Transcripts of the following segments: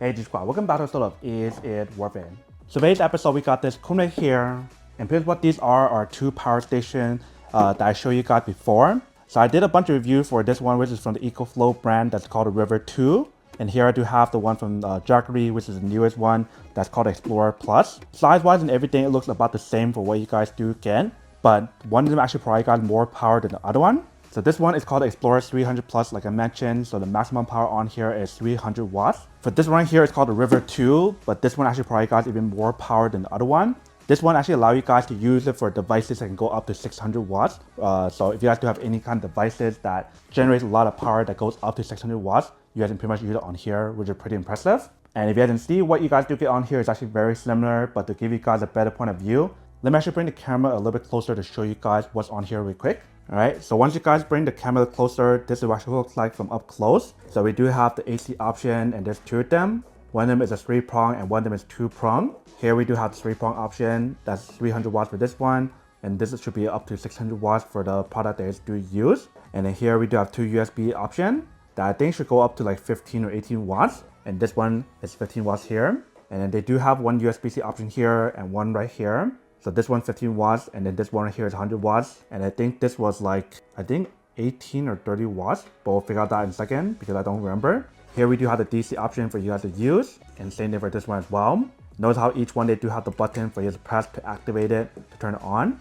Hey G Squad, welcome back to episode of Is It Worth It? So today's episode we got this cone right here, and here's what these are two power stations that I showed you guys before. So I did a bunch of reviews for this one, which is from the Ecoflow brand that's called the River 2. And here I do have the one from Jackery, which is the newest one that's called Explorer Plus. Size-wise and everything, it looks about the same for what you guys do get, but one of them actually probably got more power than the other one. So this one is called Explorer 300 Plus, like I mentioned. So the maximum power on here is 300 watts. For this one here, it's called the River 2, but this one actually probably got even more power than the other one. This one actually allows you guys to use it for devices that can go up to 600 watts. So if you guys do have any kind of devices that generates a lot of power that goes up to 600 watts, you guys can pretty much use it on here, which is pretty impressive. And if you guys can see, what you guys do get on here is actually very similar, but to give you guys a better point of view, let me actually bring the camera a little bit closer to show you guys what's on here real quick. Alright, so once you guys bring the camera closer, this is what it looks like from up close. So we do have the AC option, and there's two of them. One of them is a 3-prong and one of them is 2-prong. Here we do have the 3-prong option. That's 300 watts for this one, and this should be up to 600 watts for the product that is do use. And then here we do have two USB option that I think should go up to like 15 or 18 watts. And this one is 15 watts here. And then they do have one USB-C option here and one right here. So this one 15 watts, and then this one right here is 100 watts. And I think this was like, 18 or 30 watts, but we'll figure out that in a second because I don't remember. Here we do have the DC option for you guys to use, and same thing for this one as well. Notice how each one they do have the button for you to press to activate it, to turn it on.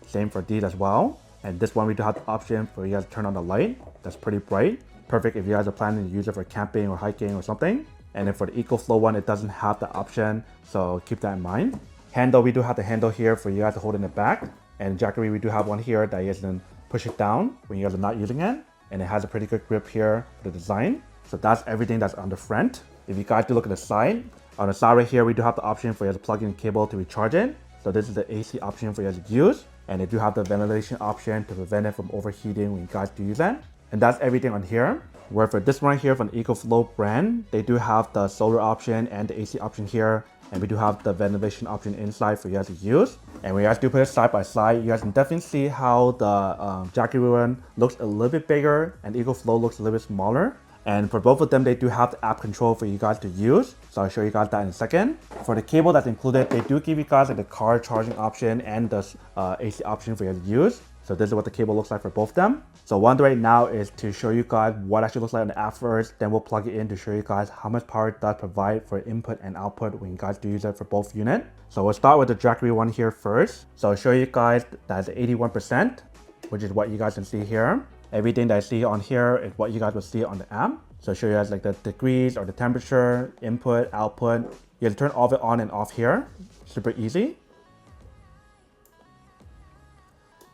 Same for these as well. And this one we do have the option for you guys to turn on the light. That's pretty bright. Perfect if you guys are planning to use it for camping or hiking or something. And then for the Ecoflow one, it doesn't have the option, so keep that in mind. Handle, we do have the handle here for you guys to hold in the back. And Jackery, we do have one here that you guys can push it down when you guys are not using it. And it has a pretty good grip here for the design. So that's everything that's on the front. If you guys do look at the side, on the side right here, we do have the option for you guys to plug in the cable to recharge it. So this is the AC option for you guys to use. And they do have the ventilation option to prevent it from overheating when you guys do use it. And that's everything on here. Where for this one here from the Ecoflow brand, they do have the solar option and the AC option here. And we do have the ventilation option inside for you guys to use. And when you guys do put it side by side, you guys can definitely see how the Jackery one looks a little bit bigger and Ecoflow looks a little bit smaller. And for both of them, they do have the app control for you guys to use. So I'll show you guys that in a second. For the cable that's included, they do give you guys like the car charging option and the AC option for you to use. So this is what the cable looks like for both of them. So one right now is to show you guys what actually looks like on the app first. Then we'll plug it in to show you guys how much power it does provide for input and output when you guys do use it for both units. So we'll start with the Jackery one here first. So I'll show you guys that's 81%, which is what you guys can see here. Everything that I see on here is what you guys will see on the app. So I'll show you guys like the degrees or the temperature, input, output. You have to turn all of it on and off here. Super easy.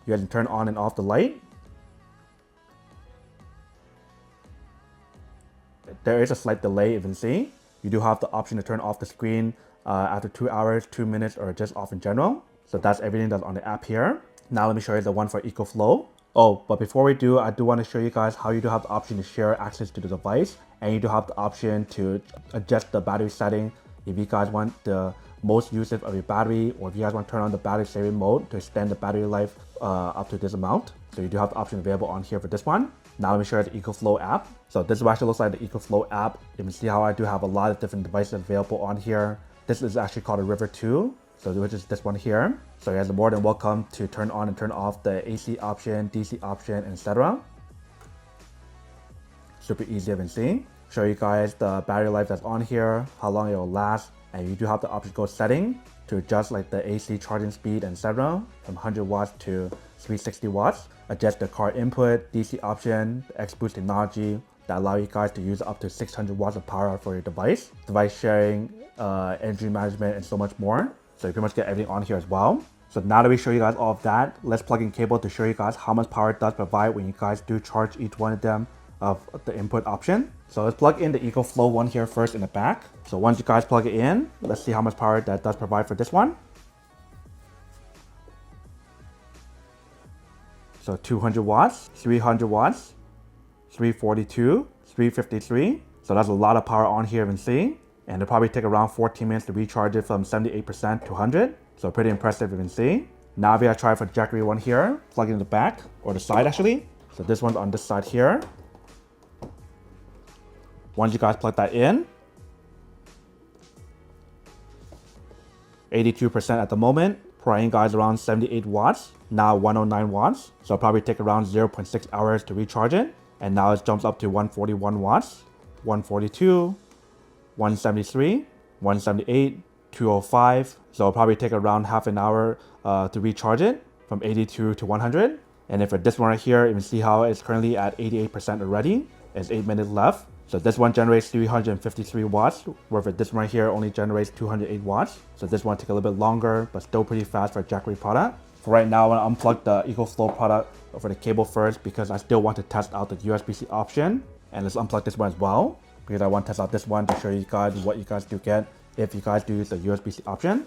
You have to turn on and off the light. There is a slight delay, you can see. You do have the option to turn off the screen after 2 hours, 2 minutes, or just off in general. So that's everything that's on the app here. Now let me show you the one for Ecoflow. Oh, but before we do, I do want to show you guys how you do have the option to share access to the device. And you do have the option to adjust the battery setting if you guys want the most usage of your battery, or if you guys want to turn on the battery saving mode to extend the battery life up to this amount. So you do have the option available on here for this one. Now let me show you the Ecoflow app. So this is what actually looks like the Ecoflow app. You can see how I do have a lot of different devices available on here. This is actually called a River 2, so which is this one here. So you guys are more than welcome to turn on and turn off the AC option, DC option, etc. Super easy, you can see. Show you guys the battery life that's on here, how long it will last, and you do have the option to go setting to adjust like the AC charging speed, etc. from 100 watts to 360 watts. Adjust the car input, DC option, the X Boost technology that allow you guys to use up to 600 watts of power for your device sharing, energy management, and so much more. So you pretty much get everything on here as well. So now that we show you guys all of that, let's plug in cable to show you guys how much power it does provide when you guys do charge each one of them of the input option. So let's plug in the Ecoflow one here first in the back. So once you guys plug it in, let's see how much power that does provide for this one. So 200 watts, 300 watts, 342, 353. So that's a lot of power on here, you can see. And it'll probably take around 14 minutes to recharge it from 78% to 100. So pretty impressive, you can see. Now we gotta try for the Jackery one here, plug it in the back, or the side actually. So this one's on this side here. Once you guys plug that in, 82% at the moment. Providing guys around 78 watts, now 109 watts. So it'll probably take around 0.6 hours to recharge it. And now it jumps up to 141 watts, 142, 173, 178, 205. So it'll probably take around half an hour to recharge it from 82 to 100. And if for this one right here, you can see how it's currently at 88% already. It's 8 minutes left. So this one generates 353 watts, where for this one right here only generates 208 watts. So this one take a little bit longer, but still pretty fast for a Jackery product. For right now, I want to unplug the Ecoflow product for the cable first because I still want to test out the USB-C option. And let's unplug this one as well, because I want to test out this one to show you guys what you guys do get if you guys do use the USB-C option.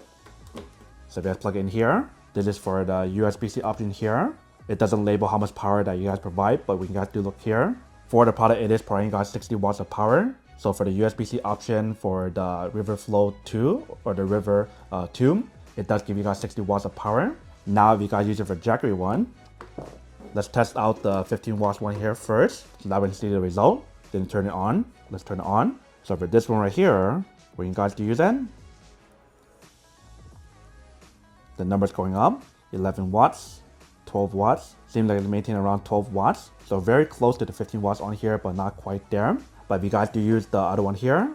So if you guys plug it in here, this is for the USB-C option here. It doesn't label how much power that you guys provide, but we can guys do look here. For the product, it is providing guys 60 watts of power. So for the USB-C option for the Riverflow 2 or the River 2, it does give you guys 60 watts of power. Now if you guys use it for Jackery one, let's test out the 15 watts one here first. So that we can see the result. Then turn it on. Let's turn it on. So for this one right here, when you guys do use it, the number's going up, 11 watts, 12 watts. Seems like it's maintaining around 12 watts. So very close to the 15 watts on here, but not quite there. But if you guys do use the other one here,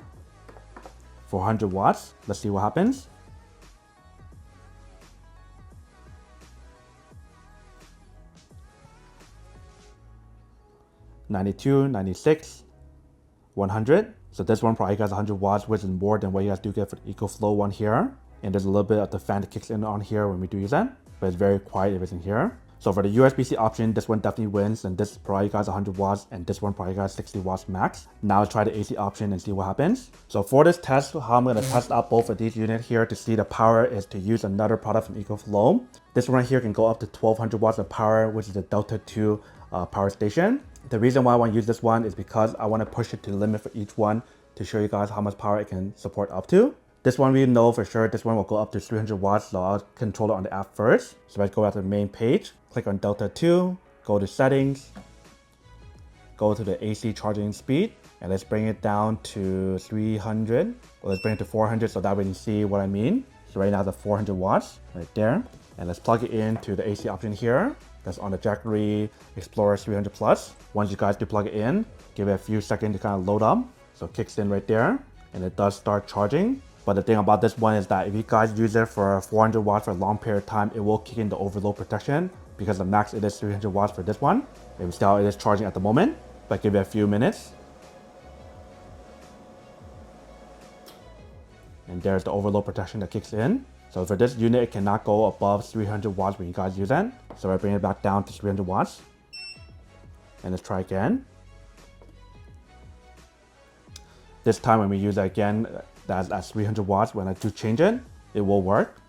400 watts, let's see what happens. $92, $96, $100. So this one probably has 100 watts, which is more than what you guys do get for the Ecoflow one here. And there's a little bit of the fan that kicks in on here when we do use that, but it's very quiet if it's in here. So for the USB-C option, this one definitely wins, and this probably got 100 watts, and this one probably got 60 watts max. Now let's try the AC option and see what happens. So for this test, how I'm going to test out both of these units here to see the power is to use another product from Ecoflow. This one right here can go up to 1200 watts of power, which is a Delta 2 power station. The reason why I want to use this one is because I want to push it to the limit for each one to show you guys how much power it can support up to. This one we know for sure, this one will go up to 300 watts, so I'll control it on the app first. So let's go out to the main page, click on Delta 2, go to settings, go to the AC charging speed, and let's bring it down to 300. Well, let's bring it to 400 so that we can see what I mean. So right now it's at 400 watts right there. And let's plug it into the AC option here. That's on the Jackery Explorer 300 Plus. Once you guys do plug it in, give it a few seconds to kind of load up. So it kicks in right there, and it does start charging. But the thing about this one is that if you guys use it for 400 watts for a long period of time, it will kick in the overload protection because the max it is 300 watts for this one. Maybe see how it is charging at the moment, but give it a few minutes. And there's the overload protection that kicks in. So for this unit, it cannot go above 300 watts when you guys use it. So I bring it back down to 300 watts. And let's try again. This time when we use it again, that's at 300 watts. When I do change it, it will work.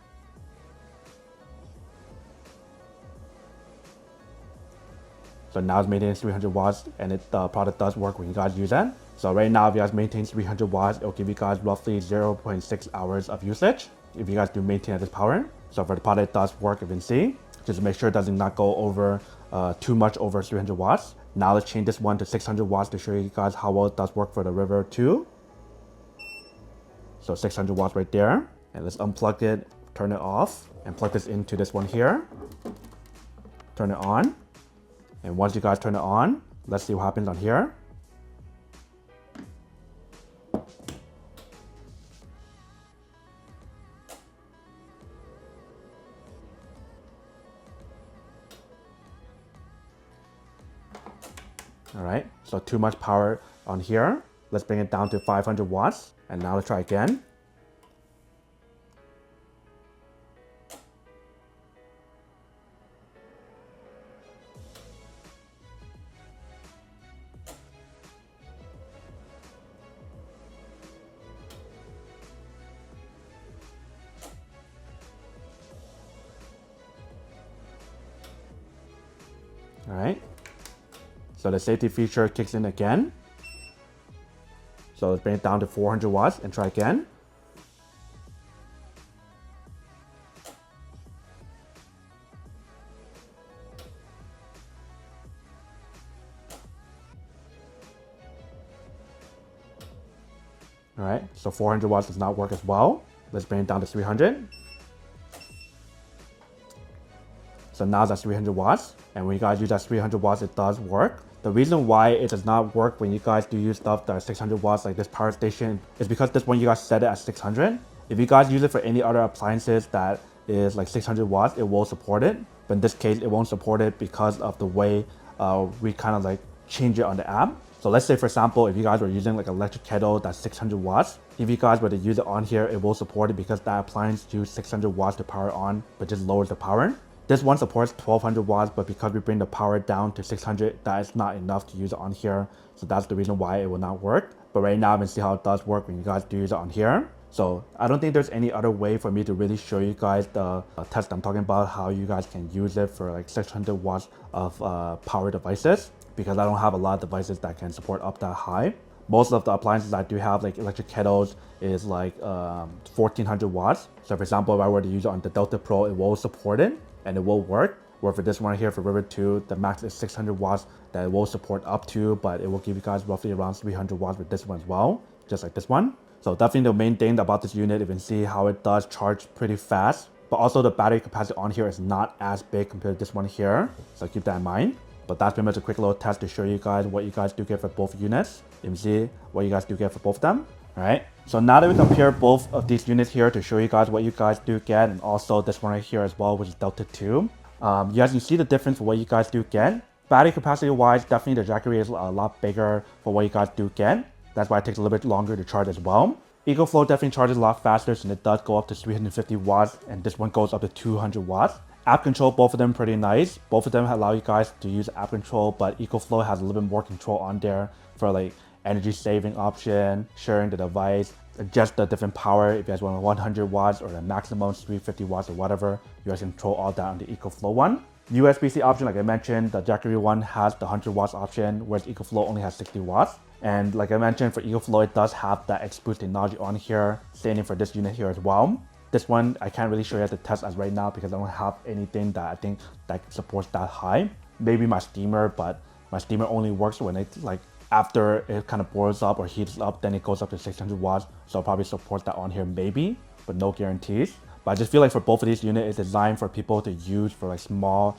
So now it's maintaining 300 watts, and the product does work when you guys use it. So right now, if you guys maintain 300 watts, it'll give you guys roughly 0.6 hours of usage if you guys do maintain at this power. So for the product, it does work, if you can see. Just make sure it does not go over too much over 300 watts. Now let's change this one to 600 watts to show you guys how well it does work for the River 2. So 600 watts right there. And let's unplug it, turn it off, and plug this into this one here. Turn it on. And once you guys turn it on, let's see what happens on here. All right, so too much power on here. Let's bring it down to 500 watts. And now let's try again. All right, so the safety feature kicks in again. So let's bring it down to 400 watts and try again. All right, so 400 watts does not work as well. Let's bring it down to 300. So now that's 300 watts. And when you guys use that 300 watts, it does work. The reason why it does not work when you guys do use stuff that are 600 watts like this power station is because this one you guys set it at 600. If you guys use it for any other appliances that is like 600 watts, it will support it. But in this case, it won't support it because of the way we kind of like change it on the app. So let's say, for example, if you guys were using like an electric kettle that's 600 watts, if you guys were to use it on here, it will support it because that appliance uses 600 watts to power on, but just lowers the power. This one supports 1200 watts, but because we bring the power down to 600, that is not enough to use it on here. So that's the reason why it will not work. But right now, I'm gonna see how it does work when you guys do use it on here. So I don't think there's any other way for me to really show you guys the test I'm talking about, how you guys can use it for like 600 watts of power devices, because I don't have a lot of devices that can support up that high. Most of the appliances I do have, like electric kettles, is like 1400 watts. So for example, if I were to use it on the Delta Pro, it will support it and it will work. Or for this one here, for River 2, the max is 600 watts that it will support up to, but it will give you guys roughly around 300 watts with this one as well, just like this one. So definitely the main thing about this unit, you can see how it does charge pretty fast, but also the battery capacity on here is not as big compared to this one here. So keep that in mind. But that's pretty much a quick little test to show you guys what you guys do get for both units. You can see what you guys do get for both of them. All right. So now that we compare both of these units here to show you guys what you guys do get, and also this one right here as well, which is Delta 2. You guys can see the difference for what you guys do get. Battery capacity wise, definitely the Jackery is a lot bigger for what you guys do get. That's why it takes a little bit longer to charge as well. Ecoflow definitely charges a lot faster, and it does go up to 350 watts, and this one goes up to 200 watts. App control, both of them pretty nice. Both of them allow you guys to use app control, but Ecoflow has a little bit more control on there for like energy saving option, sharing the device, adjust the different power. If you guys want 100 watts or the maximum 350 watts or whatever, you guys control all that on the Ecoflow one. USB-C option, like I mentioned, the Jackery one has the 100 watts option, whereas Ecoflow only has 60 watts. And like I mentioned, for Ecoflow, it does have that X-Boost technology on here, standing for this unit here as well. This one, I can't really show you how to test as right now because I don't have anything that I think that supports that high. Maybe my steamer, but my steamer only works when it like after it kind of boils up or heats up, then it goes up to 600 watts. So I'll probably support that on here maybe, but no guarantees. But I just feel like for both of these units, it's designed for people to use for like small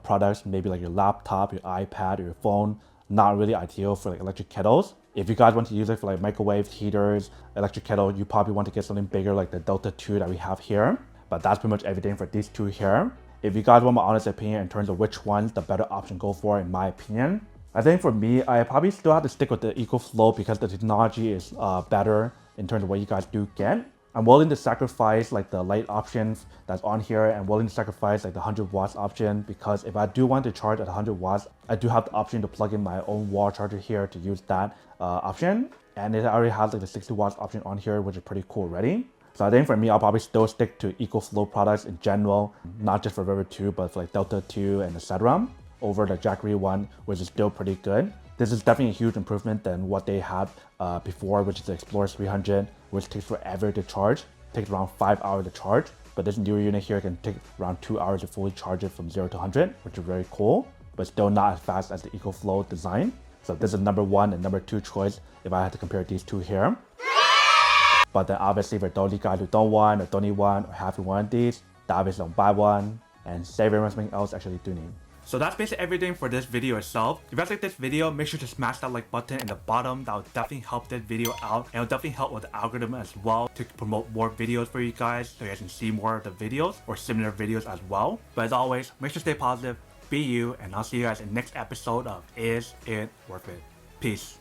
products, maybe like your laptop, your iPad, or your phone. Not really ideal for like electric kettles. If you guys want to use it for like microwaves, heaters, electric kettle, you probably want to get something bigger like the Delta 2 that we have here. But that's pretty much everything for these two here. If you guys want my honest opinion in terms of which one's the better option to go for, in my opinion, I think for me, I probably still have to stick with the Ecoflow because the technology is better in terms of what you guys do get. I'm willing to sacrifice like the light options that's on here and willing to sacrifice like the 100 watts option, because if I do want to charge at 100 watts, I do have the option to plug in my own wall charger here to use that option. And it already has like the 60 watts option on here, which is pretty cool already. So I think for me, I'll probably still stick to Ecoflow products in general, not just for River 2, but for like Delta 2 and etc. over the Jackery one, which is still pretty good. This is definitely a huge improvement than what they had before, which is the Explorer 300, which takes forever to charge. It takes around 5 hours to charge, but this newer unit here can take around 2 hours to fully charge it from 0 to 100, which is very cool, but still not as fast as the Ecoflow design. So this is number 1 and number 2 choice if I had to compare these two here. But then obviously for those guys who don't want or don't need one or have one of these, they obviously don't buy one and save everyone something else actually do need. So that's basically everything for this video itself. If you guys like this video, make sure to smash that like button in the bottom. That will definitely help this video out, and it'll definitely help with the algorithm as well to promote more videos for you guys so you guys can see more of the videos or similar videos as well. But as always, make sure to stay positive, be you, and I'll see you guys in the next episode of Is It Worth It? Peace.